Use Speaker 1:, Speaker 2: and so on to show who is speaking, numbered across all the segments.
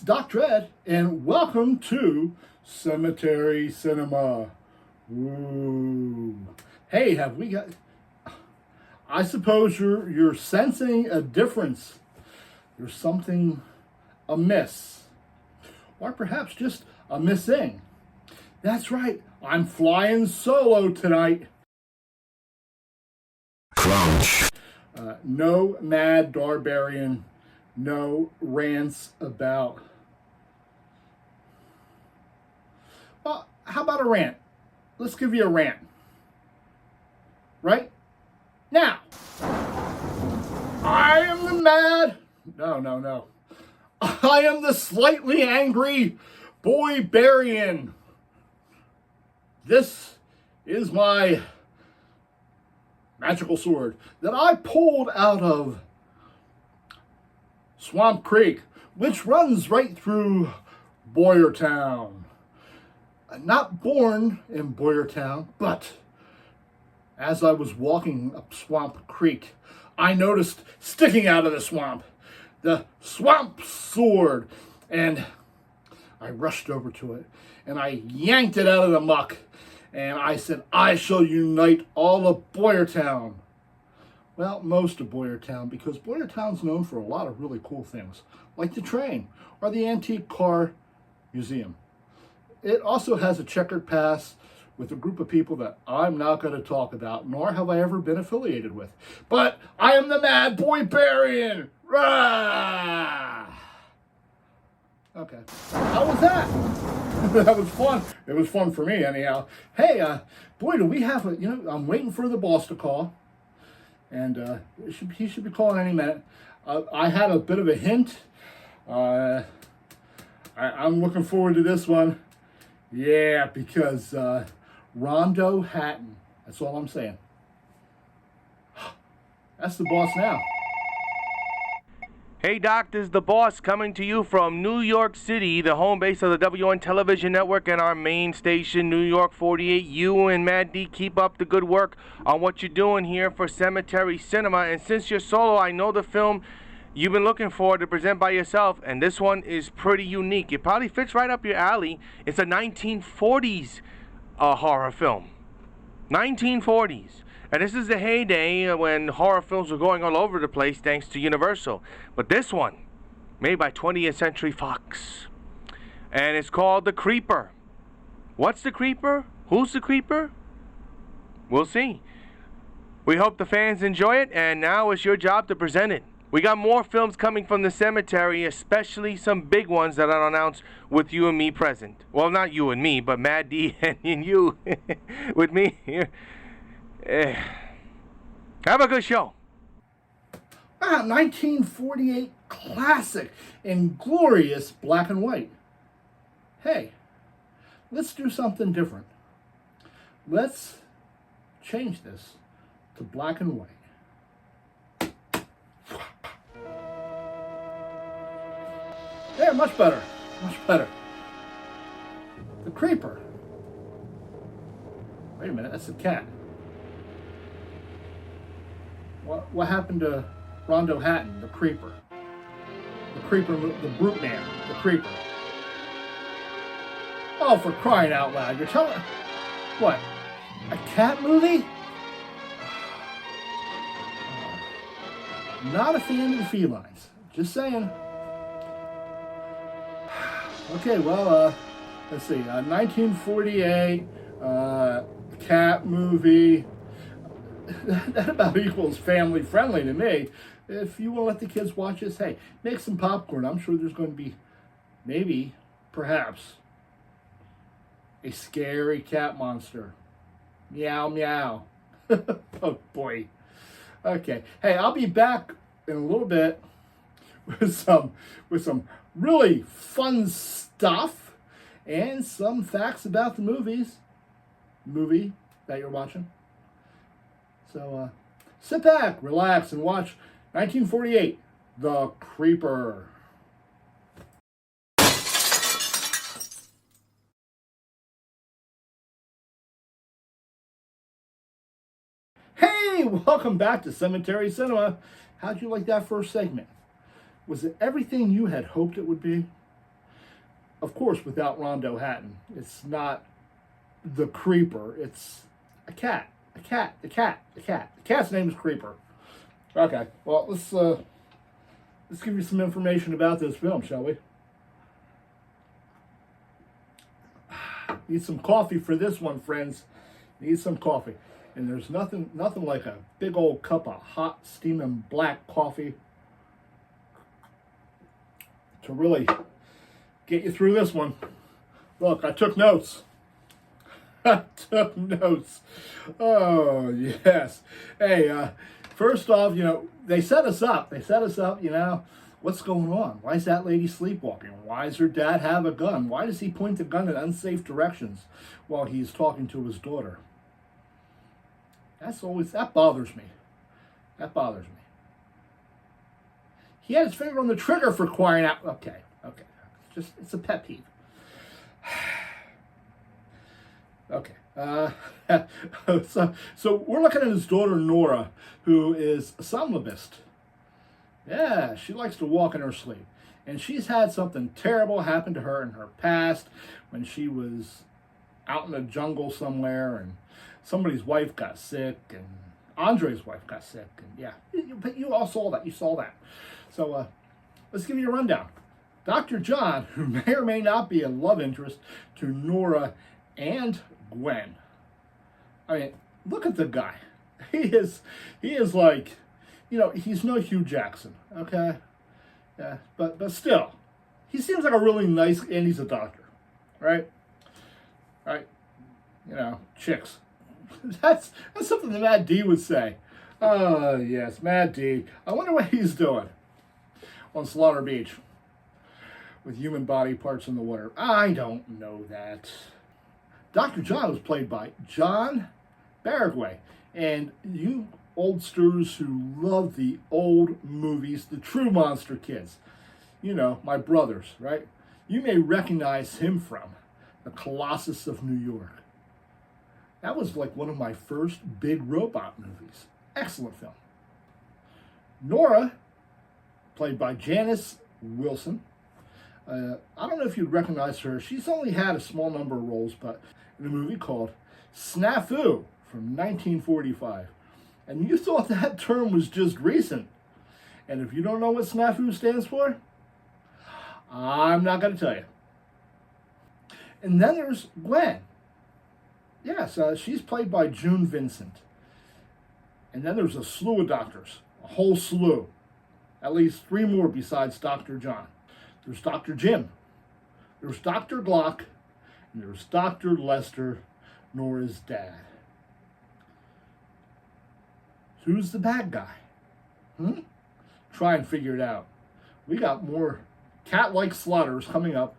Speaker 1: Doc Dread, and welcome to Cemetery Cinema. Ooh. Hey, have we got... I suppose you're sensing a difference. There's something amiss. Or perhaps just a missing. That's right, I'm flying solo tonight.
Speaker 2: Crunch.
Speaker 1: No Mad Darbarian, no rants about... Well, how about a rant? Let's give you a rant. Right? Now, I am the mad... No. I am the slightly angry Boybarian. This is my magical sword that I pulled out of Swamp Creek, which runs right through Boyertown. Not born in Boyertown, but as I was walking up Swamp Creek, I noticed sticking out of the swamp the swamp sword, and I rushed over to it and I yanked it out of the muck, and I said, I shall unite all of Boyertown. Well, most of Boyertown, because Boyertown's known for a lot of really cool things, like the train or the antique car museum. It also has a checkered past with a group of people that I'm not going to talk about, nor have I ever been affiliated with. But I am the Mad Boybarian! Rah! Okay. How was that? That was fun. It was fun for me, anyhow. Hey, boy, do we have a, I'm waiting for the boss to call. And he should be calling any minute. I had a bit of a hint. I'm looking forward to this one. Yeah, because Rondo Hatton. That's all I'm saying. That's the boss now.
Speaker 3: Hey Doc, this is the boss coming to you from New York City, the home base of the WN Television Network and our main station, New York 48. You and Mad D, keep up the good work on what you're doing here for Cemetery Cinema. And since you're solo, I know the film you've been looking for to present by yourself, and this one is pretty unique. It probably fits right up your alley. It's a 1940s horror film. 1940s. And this is the heyday when horror films were going all over the place thanks to Universal. But this one, made by 20th Century Fox. And it's called The Creeper. What's the Creeper? Who's the Creeper? We'll see. We hope the fans enjoy it, and now it's your job to present it. We got more films coming from the cemetery, especially some big ones that are announced with you and me present. Well, not you and me, but Mad D and you with me here. Have a good show.
Speaker 1: 1948 classic in glorious black and white. Hey, let's do something different. Let's change this to black and white. Yeah, much better. Much better. The Creeper. Wait a minute, that's a cat. What happened to Rondo Hatton, the Creeper? The Creeper, the brute man, the Creeper. Oh, for crying out loud. You're telling... What? A cat movie? Not a fan of the felines. Just saying. Okay, well, let's see. 1948, cat movie. That about equals family friendly to me. If you want to let the kids watch this, hey, make some popcorn. I'm sure there's going to be, maybe, perhaps, a scary cat monster. Meow, meow. Oh, boy. Okay. Hey, I'll be back in a little bit with some really fun stuff and some facts about the movie that you're watching. So sit back, relax, and watch 1948, The Creeper. Hey, welcome back to Cemetery Cinema. How'd you like that first segment? Was it everything you had hoped it would be? of course, without Rondo Hatton. It's not the Creeper. It's a cat. A cat. The cat. The cat. The cat's name is Creeper. Okay. Well, let's give you some information about this film, shall we? Need some coffee for this one, friends. Need some coffee. And there's nothing like a big old cup of hot, steaming black coffee to really get you through this one. Look, I took notes. I took notes. Oh, yes. Hey, first off, they set us up. What's going on? Why is that lady sleepwalking? Why does her dad have a gun? Why does he point the gun in unsafe directions while he's talking to his daughter? That bothers me. That bothers me. He had his finger on the trigger for crying out. Okay. It's a pet peeve. Okay. So we're looking at his daughter, Nora, who is a somnambulist. Yeah, she likes to walk in her sleep. And she's had something terrible happen to her in her past when she was out in the jungle somewhere and somebody's wife got sick and Andre's wife got sick. And yeah, but you all saw that. You saw that. So let's give you a rundown. Dr. John, who may or may not be a love interest to Nora and Gwen. I mean, look at the guy. He is like, he's no Hugh Jackson, okay? Yeah, but still, he seems like a really nice, and he's a doctor, right? Right? Chicks. That's something that Matt D would say. Oh, yes, Matt D. I wonder what he's doing on Slaughter Beach with human body parts in the water. I don't know that. Dr. John was played by John Barroway. And you oldsters who love the old movies, the True Monster Kids, my brothers, right? You may recognize him from The Colossus of New York. That was like one of my first big robot movies. Excellent film. Nora, played by Janice Wilson. I don't know if you'd recognize her. She's only had a small number of roles, but in a movie called Snafu from 1945. And you thought that term was just recent. And if you don't know what Snafu stands for, I'm not going to tell you. And then there's Gwen. Yes, she's played by June Vincent. And then there's a slew of doctors, a whole slew. At least 3 more besides Dr. John. There's Dr. Jim. There's Dr. Glock. And there's Dr. Lester, Nora's dad. Who's the bad guy? Try and figure it out. We got more cat-like slaughters coming up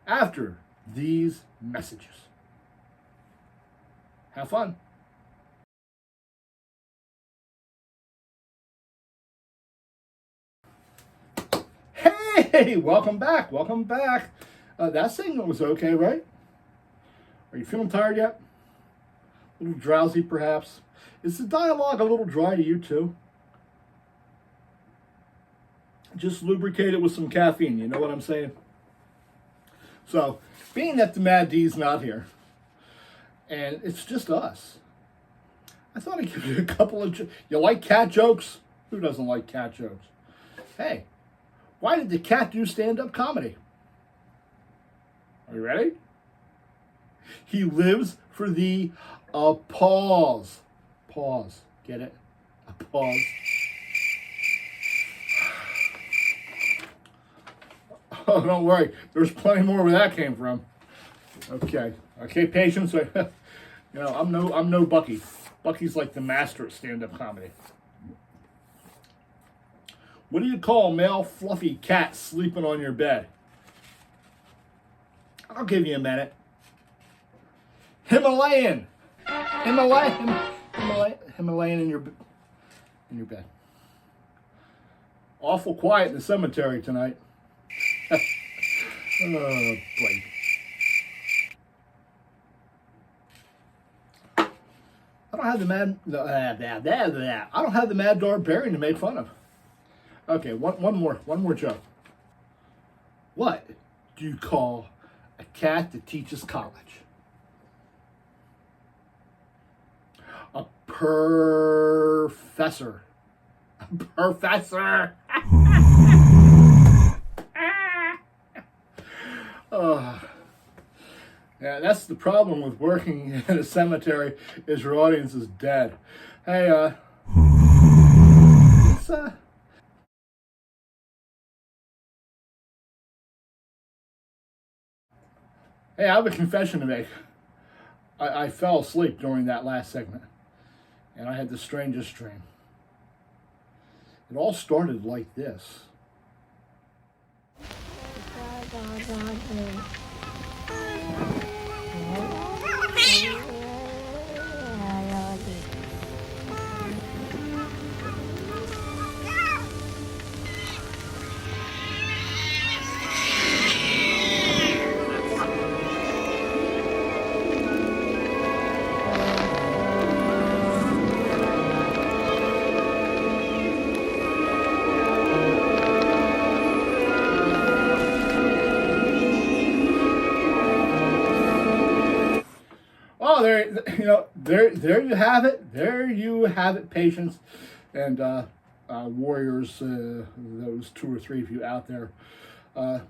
Speaker 1: after these messages. Have fun. Hey, welcome back. Welcome back. That segment was okay, right? Are you feeling tired yet? A little drowsy, perhaps? Is the dialogue a little dry to you, too? Just lubricate it with some caffeine, you know what I'm saying? So, being that the Mad D's not here, and it's just us, I thought I'd give you a couple of... You like cat jokes? Who doesn't like cat jokes? Hey, why did the cat do stand-up comedy? Are you ready? He lives for the applause. Pause. Get it? Applause. Oh, don't worry. There's plenty more where that came from. Okay. Okay, patience. I'm no Bucky. Bucky's like the master at stand-up comedy. What do you call a male fluffy cat sleeping on your bed? I'll give you a minute. Himalayan in your bed. Awful quiet in the cemetery tonight. Oh, boy. I don't have the mad dog Barian to make fun of. Okay, one more joke. What do you call a cat that teaches college. A professor. A professor. Oh. Yeah, that's the problem with working in a cemetery, is your audience is dead. Hey, it's, hey, I have a confession to make. I fell asleep during that last segment, and I had the strangest dream. It all started like this. Oh, there you have it. There you have it, patients and warriors. Those 2 or 3 of you out there. The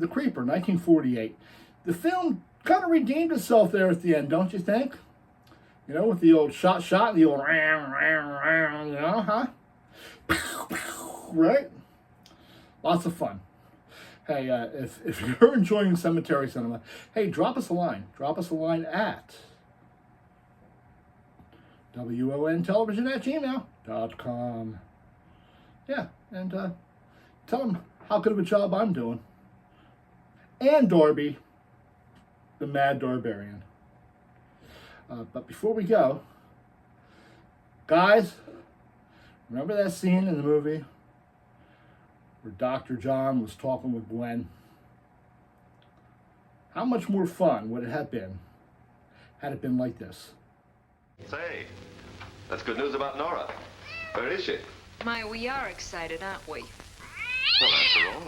Speaker 1: Creeper, 1948. The film kind of redeemed itself there at the end, don't you think? You know, with the old shot, and the old you know, huh? Right? Lots of fun. Hey, if you're enjoying cemetery cinema, hey, drop us a line. Drop us a line at wontelevision@gmail.com. Yeah, and tell them how good of a job I'm doing. And Darby, the Mad Darbarian. But before we go, guys, remember that scene in the movie where Dr. John was talking with Gwen? How much more fun would it have been had it been like this?
Speaker 2: Say, that's good news about Nora. Where is she?
Speaker 4: My, we are excited, aren't we?
Speaker 2: Well, after all,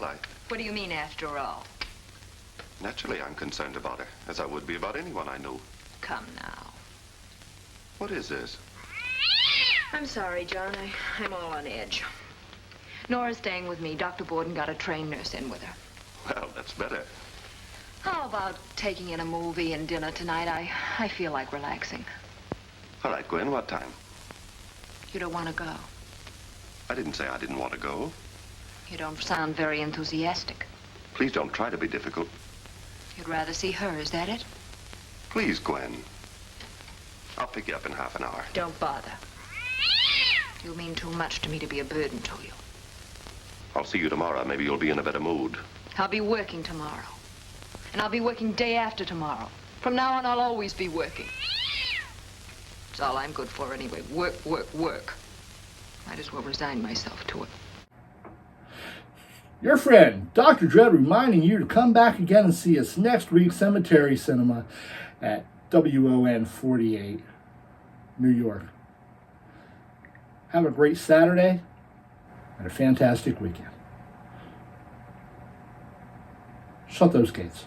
Speaker 4: What do you mean, after all?
Speaker 2: naturally I'm concerned about her, as I would be about anyone I knew.
Speaker 4: Come now.
Speaker 2: What is this?
Speaker 4: I'm sorry, John. I'm all on edge. Nora's staying with me. Dr. Borden got a trained nurse in with her.
Speaker 2: Well, that's better.
Speaker 4: How about taking in a movie and dinner tonight? I feel like relaxing.
Speaker 2: All right, Gwen, what time?
Speaker 4: You don't want to go.
Speaker 2: I didn't say I didn't want to go.
Speaker 4: You don't sound very enthusiastic.
Speaker 2: Please don't try to be difficult.
Speaker 4: You'd rather see her, is that it?
Speaker 2: Please, Gwen. I'll pick you up in half an hour.
Speaker 4: Don't bother. You mean too much to me to be a burden to you.
Speaker 2: I'll see you tomorrow. Maybe you'll be in a better mood.
Speaker 4: I'll be working tomorrow. And I'll be working day after tomorrow. From now on, I'll always be working. It's all I'm good for anyway. Work, work, work. Might as well resign myself to it.
Speaker 1: Your friend, Dr. Dread, reminding you to come back again and see us next week, Cemetery Cinema at WON 48, New York. Have a great Saturday and a fantastic weekend. Shut those gates.